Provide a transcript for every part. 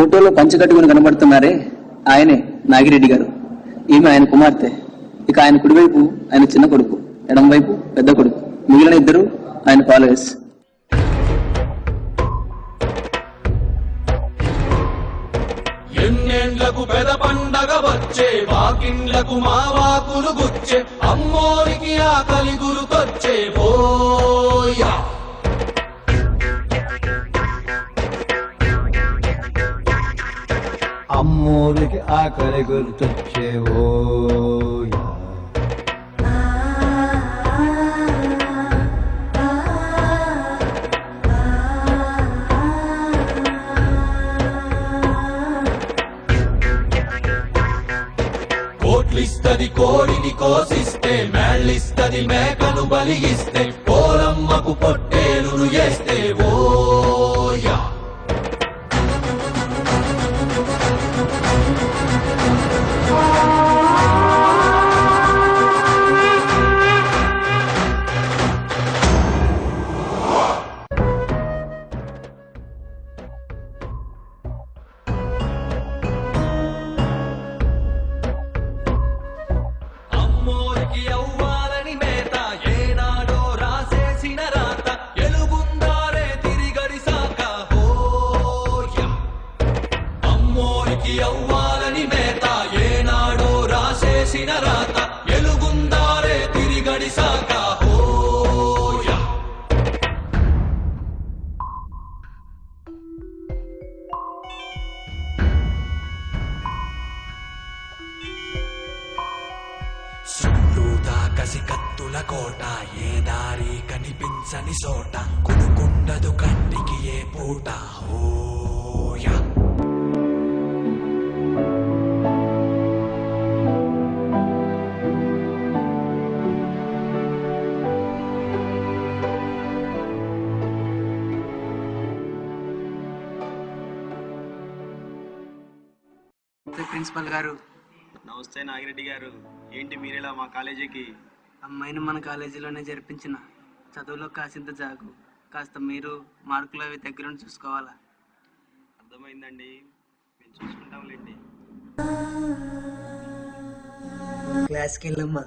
ఫోటోలో పంచకట్టుకుని కనబడుతున్నారే ఆయనే నాగిరెడ్డి గారు. ఈమె ఆయన కుమార్తె. ఇక ఆయన కుడివైపు ఆయన చిన్న కొడుకు, ఎడం వైపు పెద్ద కొడుకు, మిగిలిన ఇద్దరు ఆయన ఫాలోయర్స్. ఎన్నేండ్లకు పెద పండగ వచ్చే, వాకిండ్లకు మా వాకులు గుచ్చే, అమ్మోరికి ఆకలి గురుకొచ్చే పోయా. అమ్మోరికి ఆకలి గుర్తొచ్చే ఓయా. కోట్లిస్తది కోడిని కోసిస్తే, మేళ్ళిస్తది మేకను బలిగిస్తే, పోలమ్మకు పొట్టేలును చేస్తే ఓయా. అమ్మోరికి అవ్వాలని మేత, ఏనాడో రాసేసిన రాత, ఎలుగుందారే తిరిగడిసాక హోయా. అమ్మోరికి అవ్వాలని మేత, ఏనాడో రాసేసిన రాత, ఎలుగుందారే తిరిగడిసాక హోయా. సుళ్ళూదా కసి కత్తుల కోట, ఏ దారి కనిపించని చోట, కునుకుండదు కంటికి ఏ పూట హోయా. ప్రిన్సిపల్ గారు. నమస్తే నాగిరెడ్డి గారు, ఏంటి మీరేలా మా కాలేజీకి? అమ్మాయిని మన కాలేజీలోనే జరిపించిన, చదువులో కాసింత జాగు, కాస్త మీరు మార్కులు అవి దగ్గరుండి చూసుకోవాలా. అర్థమైందండి, మేము చూసుకుంటాంలేండి. క్లాస్కి వెళ్ళమ్మా.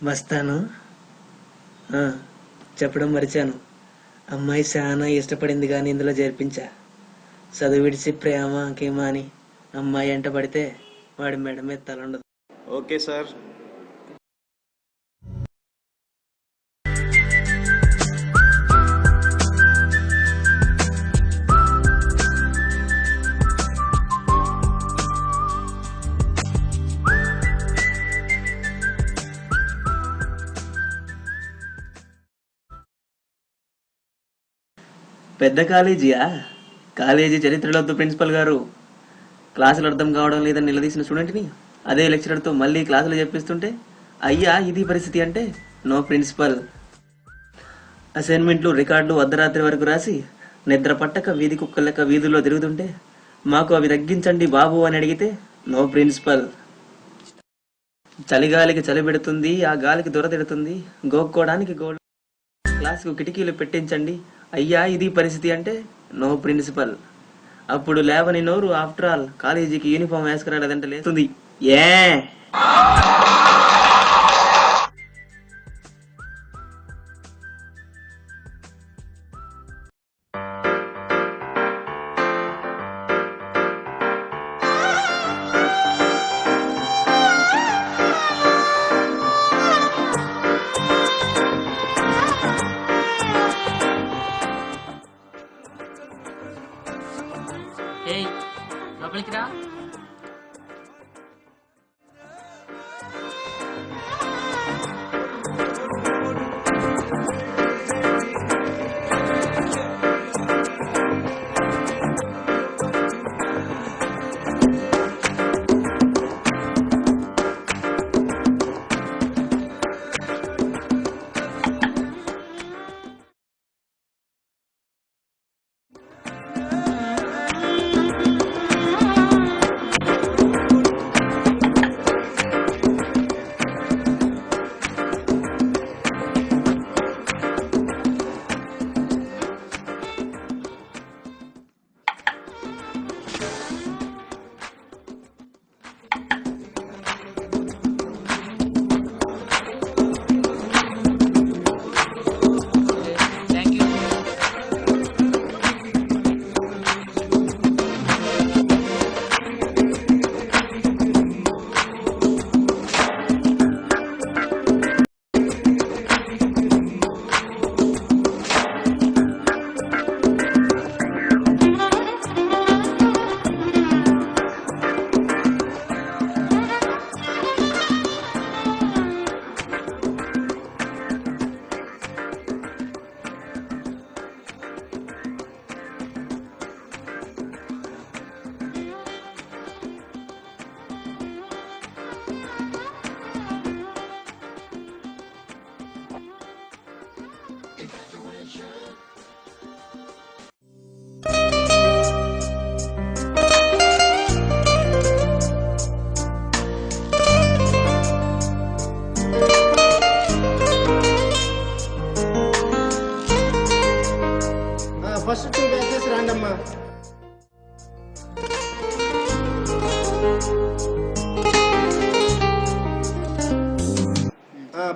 వస్తాను. చెప్పడం మరిచాను, అమ్మాయి చాలా ఇష్టపడింది కానీ ఇందులో చేర్పించా. చదువు విడిచి ప్రేమ కేమా అని అమ్మాయి ఎంట పడితే వాడి మెడ మీద తలండదు. Okay sir. పెద్ద కాలేజీయా? కాలేజీ చరిత్రలో ప్రిన్సిపల్ గారు క్లాసులు అర్థం కావడం లేదని నిలదీసిన స్టూడెంట్ని అదే లెక్చరర్తో మళ్ళీ క్లాసులు చెప్పిస్తుంటే అయ్యా ఇది పరిస్థితి అంటే నో ప్రిన్సిపల్. అసైన్మెంట్లు రికార్డులు అర్ధరాత్రి వరకు రాసి నిద్ర పట్టక వీధి కుక్కల లెక్క వీధుల్లో తిరుగుతుంటే మాకు అవి తగ్గించండి బాబు అని అడిగితే నో ప్రిన్సిపల్. చలిగాలికి చలి పెడుతుంది, ఆ గాలికి దొరతిడుతుంది, గోక్కోవడానికి గోడ, క్లాసుకు కిటికీలు పెట్టించండి అయ్యా ఇది పరిస్థితి అంటే నో ప్రిన్సిపల్. అప్పుడు లేవని నోరు ఆఫ్టర్ ఆల్ కాలేజీకి యూనిఫామ్ వేసుకురాలేదంటే లేస్తుంది. ఏ లోపలికి రా.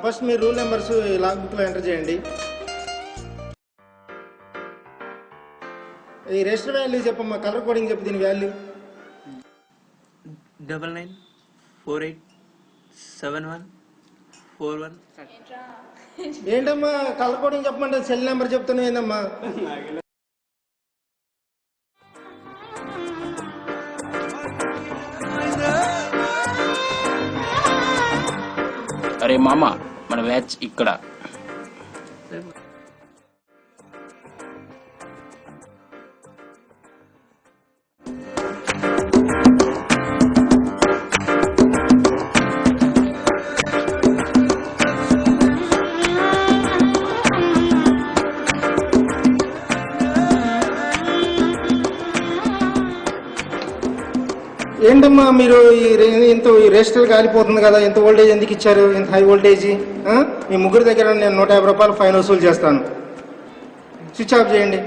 ఫస్ట్ మీరు రూల్ నెంబర్స్ లాగ్ బుక్లో ఎంటర్ చేయండి. ఈ రిజిస్టర్ వాల్యూ చెప్పమ్మా, కలర్ కోడింగ్ చెప్పు దీని వాల్యూ. 99487141. ఏంటమ్మా కలర్ కోడింగ్ చెప్పమంటే సెల్ నెంబర్ చెప్తున్నావు ఏందమ్మా? అరే మామ, మన బ్యాచ్ ఇక్కడ. ఏంటమ్మా మీరు ఇంత ఈ రిజిస్టర్ కాలిపోతుంది కదా, ఇంత వోల్టేజ్ ఎందుకు ఇచ్చారు, ఇంత హై వోల్టేజ్? మీ ముగ్గురు దగ్గర నేను 150 రూపాయలు ఫైన్ వసూలు చేస్తాను. స్విచ్ ఆఫ్ చేయండి.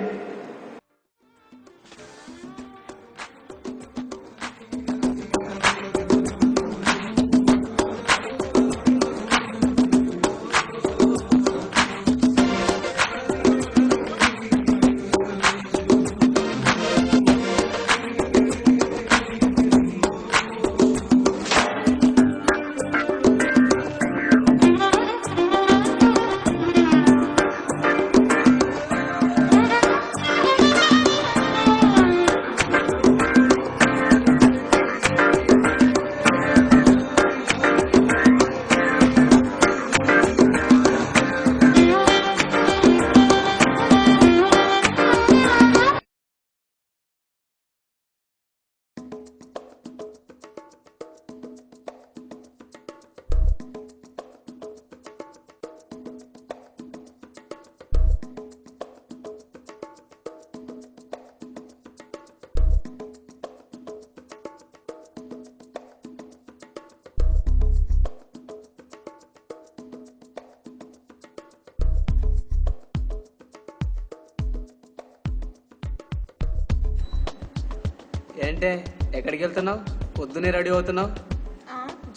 ఏంటే ఎక్కడికి వెళ్తున్నావు? పొద్దునే రెడీ అవుతున్నావు.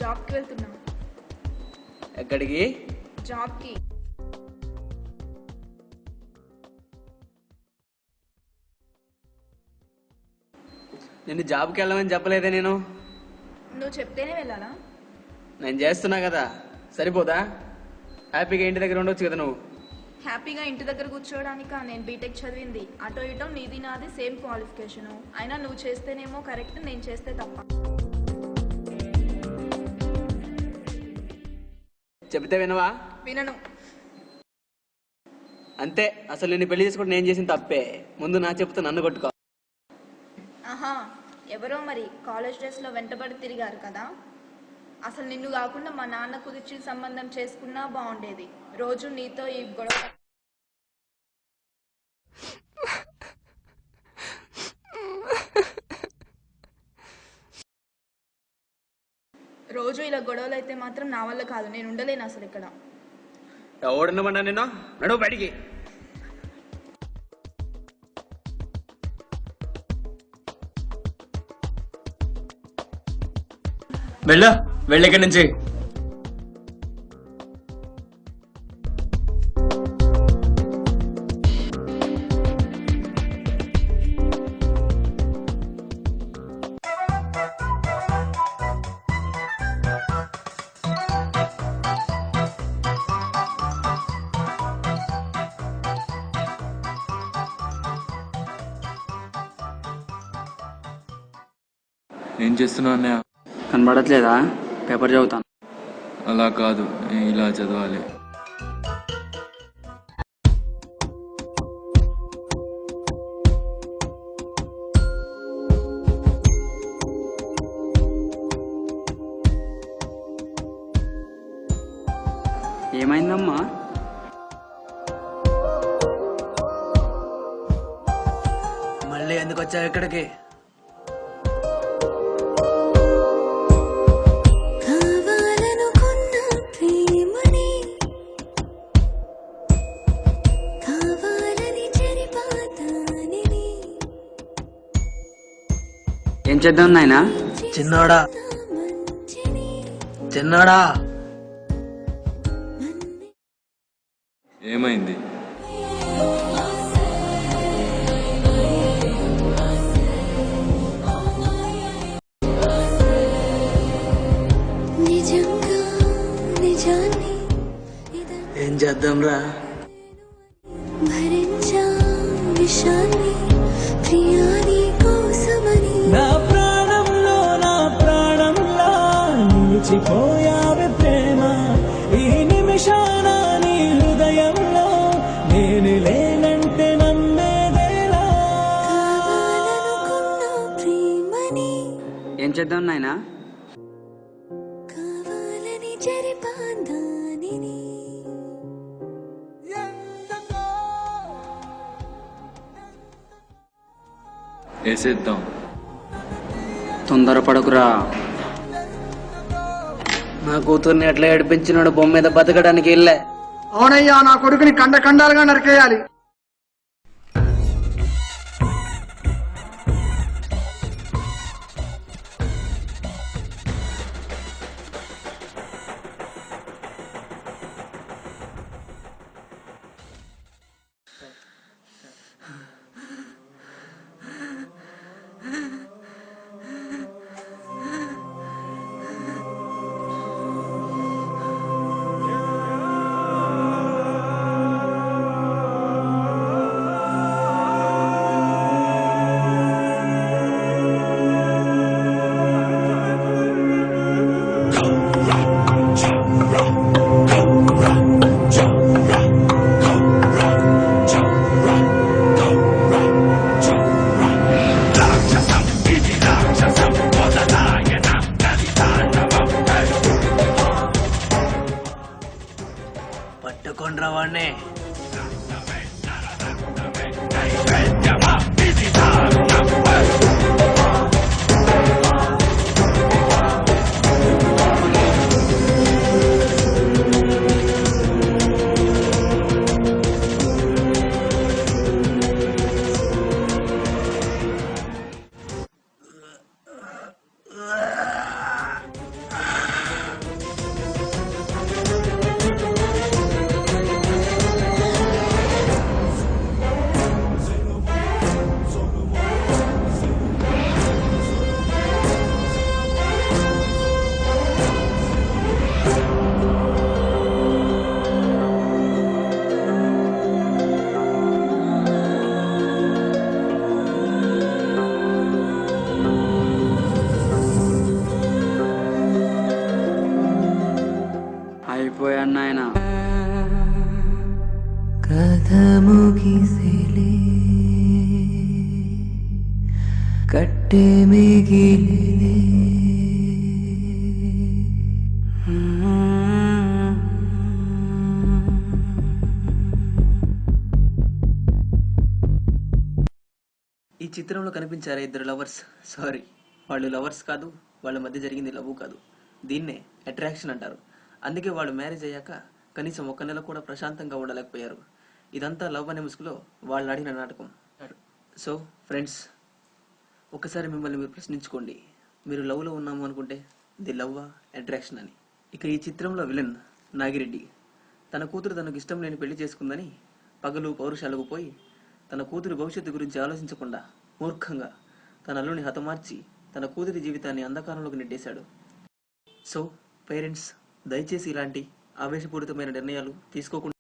జాబ్కి వెళ్తున్నా. ఎక్కడికి? జాబ్కి. నిన్ను జాబ్కి వెళ్ళమని చెప్పలేదే నేను. నువ్వు చెప్తేనే వెళ్ళాలా? నేను చేస్తున్నా కదా, సరిపోదా? హ్యాపీగా ఇంటి దగ్గర ఉండొచ్చు కదా నువ్వు. హ్యాపీగా ఇంటి దగ్గర కూర్చోవడానికా నేను బీటెక్ చదివింది? అటో ఇటో నీది నాది సేమ్ క్వాలిఫికేషను. అయినా నువ్వు చేస్తేనేమో కరెక్ట్, నేను చేస్తే తప్ప. చెబితే వినవా? వినను. అంతే, అసలు నిన్ను పెళ్లి చేసుకుంటే నేను చేసిన తప్పే. ముందు నా చెప్తే నన్ను కొట్టుకో. ఆహా, ఎవరో మరి కాలేజ్ డ్రెస్లో వెంటబడి తిరిగారు కదా. అసలు నిన్ను కాకుండా మా నాన్న కుదిర్చి సంబంధం చేసుకున్నా బాగుండేది. రోజు నీతో ఈ గొడవ. రోజు ఇలా గొడవలు అయితే మాత్రం నా వల్ల కాదు, నేను ఉండలేను అసలు ఇక్కడ. ఎవడున్నమన్నా నిన్ను? నడువు బయటికి. వెళ్ళ ఇక్కడి నుంచి. ఏం చేస్తున్నావు అన్నయ్య? కనబడట్లేదా? పేపర్ చదువుతాను. అలా కాదు, ఇలా చదవాలి. ఏమైందమ్మా? మళ్ళీ ఎందుకు వచ్చావు ఇక్కడికి? ఏం చేద్దాం నాయనా? చిన్నోడా, చిన్నోడా, ఏమైంది? ఏం చేద్దాం రా? నా ప్రాణంలో నిలిచిపోయావే ప్రేమ, ఈ నిమిషాన నీ హృదయంలో నేను లేనంటే నమ్మేదేలా. ఏం చేద్దాం నాయనా? వేసేద్దాం. తొందరపడకురా. నా కూతుర్ని ఎట్లా ఏడిపించినాడు బొమ్మ మీద బతకడానికి వెళ్ళే. అవునయ్యా, నా కొడుకుని ఖండాలుగా నరికేయాలి. పట్టుకొండ్రా వాణ్ణి. అయిపోయాను నాయన. కథ ముగిసిలే, కట్టే మిగిలిలే. ఈ చిత్రంలో కనిపించారా ఇద్దరు లవర్స్? సారీ, వాళ్ళు లవర్స్ కాదు, వాళ్ళ మధ్య జరిగింది లవ్ కాదు. దీన్నే అట్రాక్షన్ అంటారు. అందుకే వాళ్ళు మ్యారేజ్ అయ్యాక కనీసం 1 నెల కూడా ప్రశాంతంగా ఉండలేకపోయారు. ఇదంతా లవ్ అనే ముసుగులో వాళ్ళు ఆడిన నాటకం. సో ఫ్రెండ్స్, ఒకసారి మిమ్మల్ని మీరు ప్రశ్నించుకోండి, మీరు లవ్లో ఉన్నాము అనుకుంటే ఇది లవ్వా అట్రాక్షన్ అని. ఇక ఈ చిత్రంలో విలన్ నాగిరెడ్డి తన కూతురు తనకు ఇష్టం లేని పెళ్లి చేసుకుందని పగలు పౌరుషాలకు పోయి తన కూతురి భవిష్యత్తు గురించి ఆలోచించకుండా మూర్ఖంగా తన అల్లుని హతమార్చి తన కూతురి జీవితాన్ని అంధకారంలోకి నెట్టేశాడు. సో పేరెంట్స్, దయచేసి ఇలాంటి ఆవేశపూరితమైన నిర్ణయాలు తీసుకోకుండా